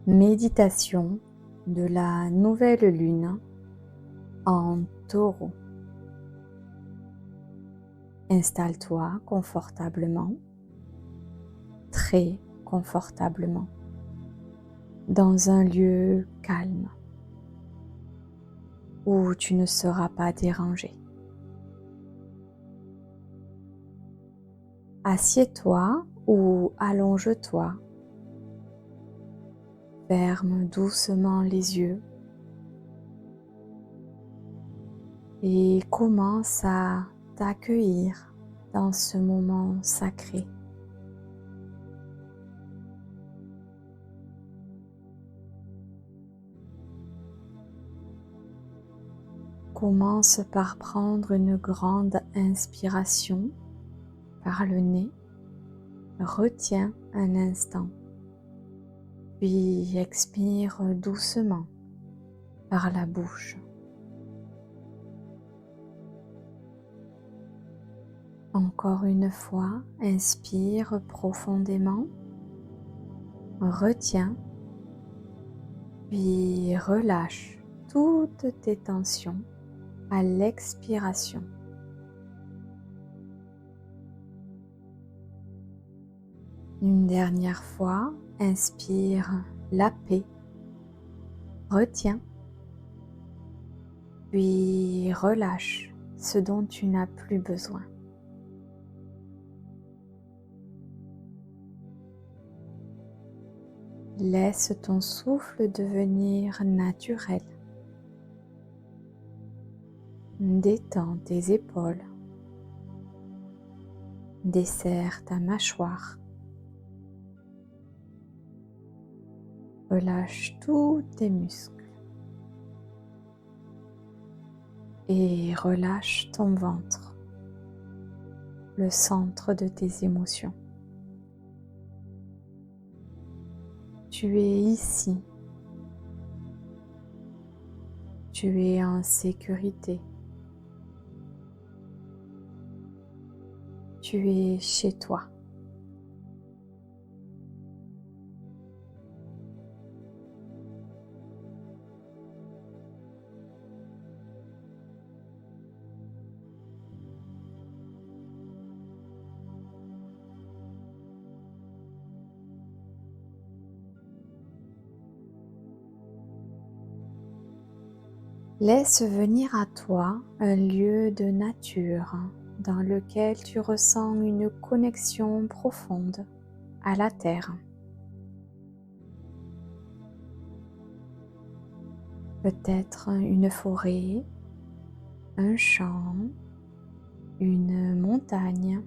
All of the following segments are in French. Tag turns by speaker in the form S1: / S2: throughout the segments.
S1: Méditation de la nouvelle lune en Taureau. Installe-toi confortablement, très confortablement, dans un lieu calme où tu ne seras pas dérangé. Assieds-toi ou allonge-toi. Ferme doucement les yeux et commence à t'accueillir dans ce moment sacré. Commence par prendre une grande inspiration par le nez. Retiens un instant, puis expire doucement par la bouche. Encore une fois, inspire profondément, retiens, puis relâche toutes tes tensions à l'expiration. Une dernière fois, inspire la paix, retiens, puis relâche ce dont tu n'as plus besoin. Laisse ton souffle devenir naturel. Détends tes épaules. Desserre ta mâchoire. Relâche tous tes muscles. Et relâche ton ventre, le centre de tes émotions. Tu es ici. Tu es en sécurité. Tu es chez toi. Laisse venir à toi un lieu de nature dans lequel tu ressens une connexion profonde à la terre. Peut-être une forêt, un champ, une montagne,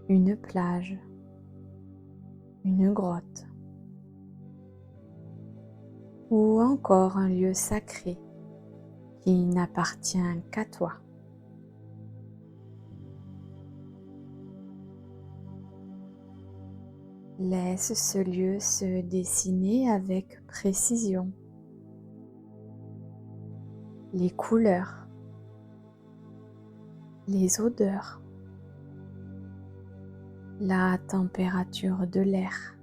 S1: une plage, une grotte ou encore un lieu sacré qui n'appartient qu'à toi. Laisse ce lieu se dessiner avec précision. Les couleurs, les odeurs, la température de l'air,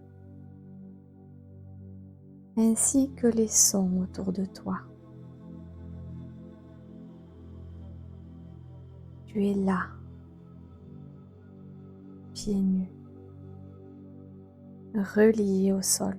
S1: ainsi que les sons autour de toi. Tu es là, pieds nus, relié au sol.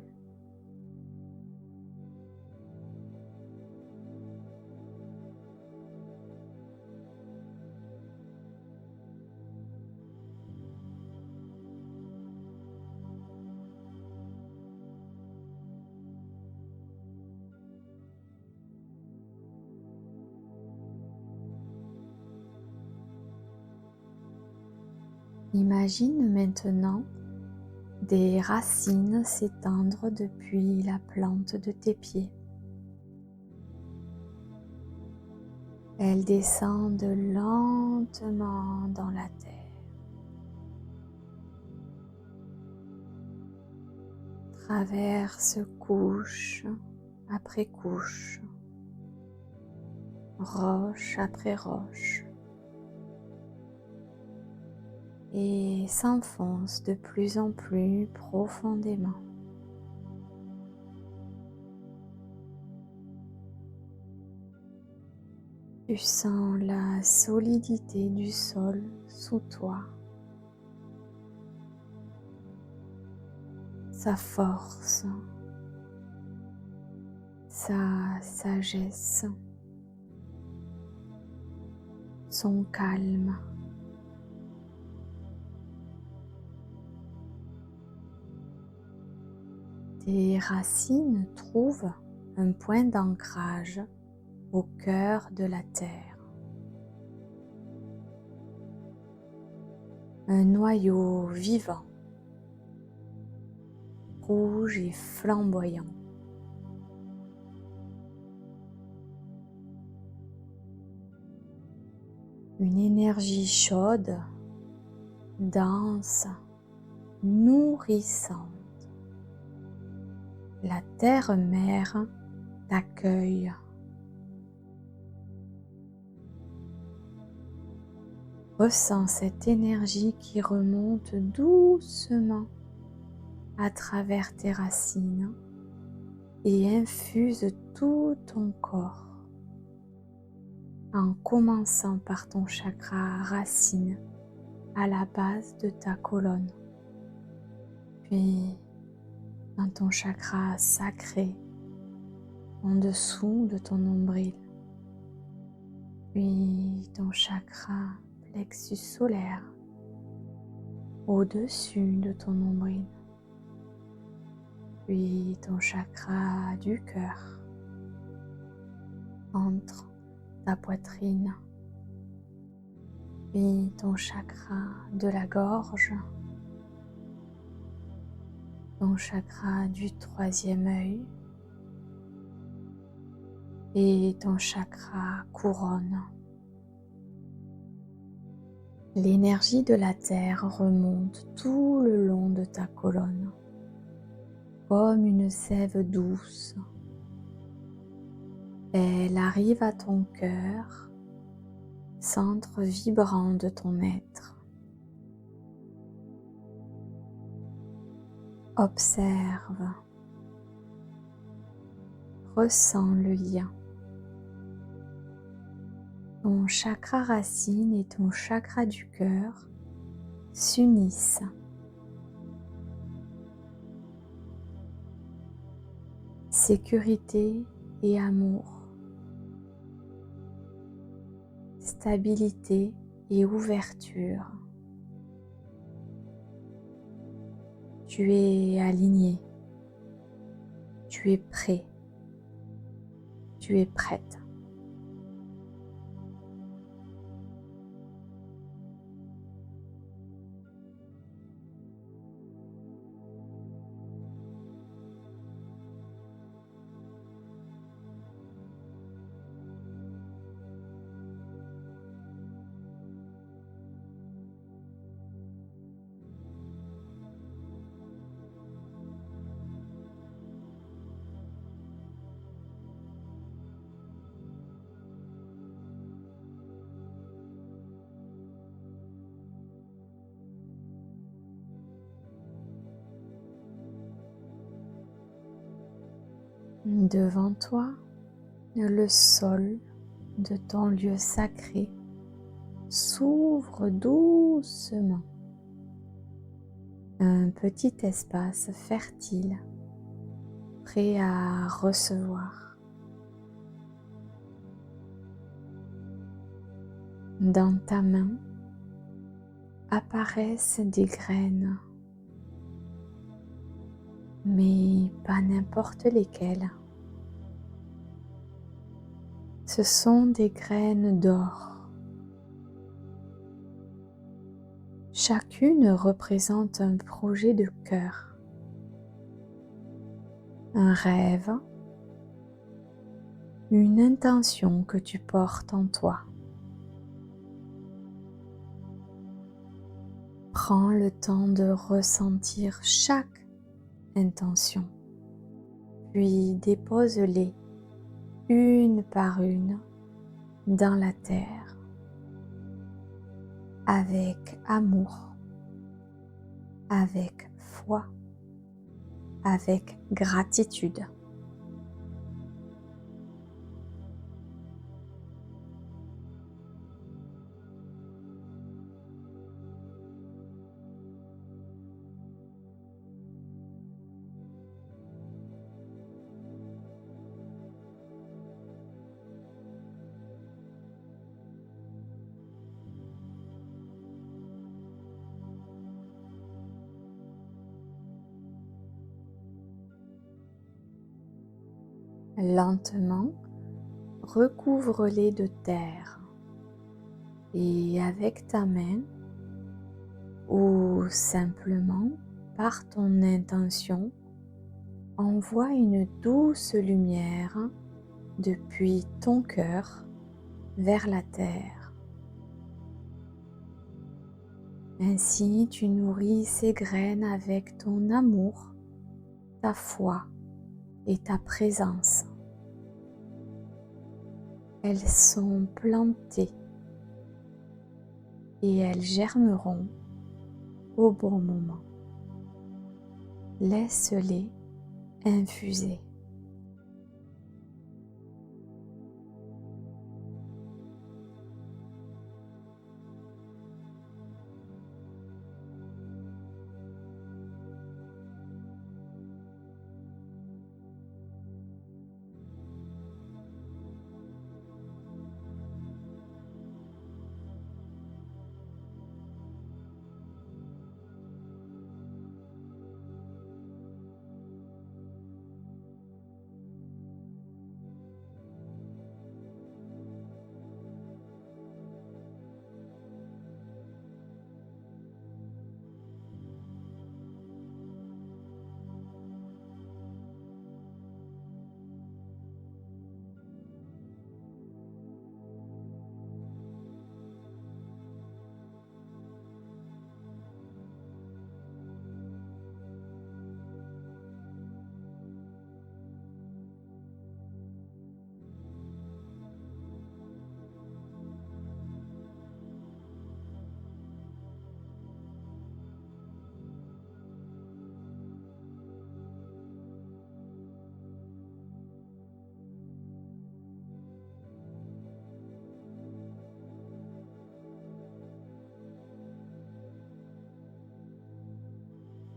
S1: Imagine maintenant des racines s'étendre depuis la plante de tes pieds. Elles descendent lentement dans la terre, traversent couche après couche, roche après roche, et s'enfoncent de plus en plus profondément. Tu sens la solidité du sol sous toi, sa force, sa sagesse, son calme. Tes racines trouvent un point d'ancrage au cœur de la terre. Un noyau vivant, rouge et flamboyant. Une énergie chaude, dense, nourrissante. La terre-mère t'accueille. Ressens cette énergie qui remonte doucement à travers tes racines et infuse tout ton corps, en commençant par ton chakra racine à la base de ta colonne, puis dans ton chakra sacré en dessous de ton nombril, puis ton chakra plexus solaire au-dessus de ton nombril, puis ton chakra du cœur entre ta poitrine, puis ton chakra de la gorge, ton chakra du troisième œil et ton chakra couronne. L'énergie de la terre remonte tout le long de ta colonne, comme une sève douce. Elle arrive à ton cœur, centre vibrant de ton être. Observe, ressens le lien. Ton chakra racine et ton chakra du cœur s'unissent. Sécurité et amour, stabilité et ouverture. Tu es aligné, tu es prêt, tu es prête. Devant toi, le sol de ton lieu sacré s'ouvre doucement. Un petit espace fertile, prêt à recevoir. Dans ta main apparaissent des graines, mais pas n'importe lesquelles. Ce sont des graines d'or. Chacune représente un projet de cœur, un rêve, une intention que tu portes en toi. Prends le temps de ressentir chaque intention, puis dépose-les une par une dans la terre avec amour, avec foi, avec gratitude. Lentement, recouvre-les de terre et avec ta main ou simplement par ton intention, envoie une douce lumière depuis ton cœur vers la terre. Ainsi, tu nourris ces graines avec ton amour, ta foi et ta présence. Elles sont plantées et elles germeront au bon moment. Laisse-les infuser.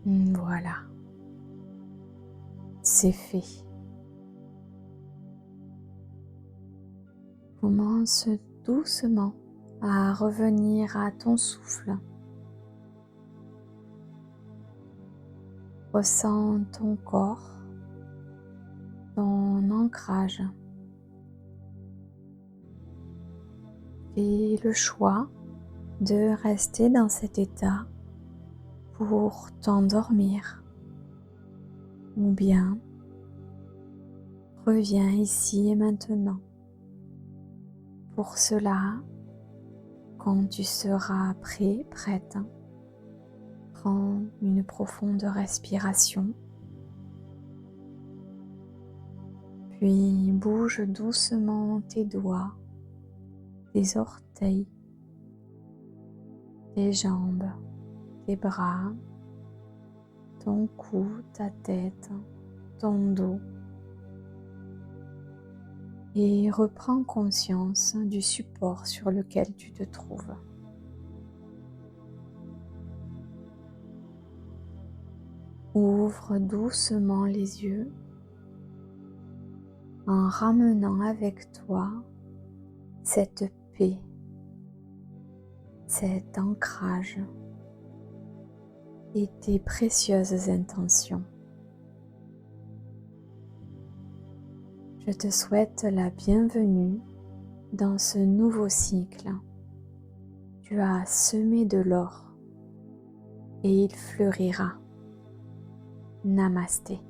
S1: Voilà, c'est fait. Commence doucement à revenir à ton souffle. Ressens ton corps, ton ancrage. Fais le choix de rester dans cet état pour t'endormir. Ou bien, reviens ici et maintenant. Pour cela, quand tu seras prêt, prête, prends une profonde respiration, puis bouge doucement tes doigts, tes orteils, tes jambes, tes bras, ton cou, ta tête, ton dos, et reprends conscience du support sur lequel tu te trouves. Ouvre doucement les yeux en ramenant avec toi cette paix, cet ancrage et tes précieuses intentions. Je te souhaite la bienvenue dans ce nouveau cycle. Tu as semé de l'or et il fleurira. Namasté.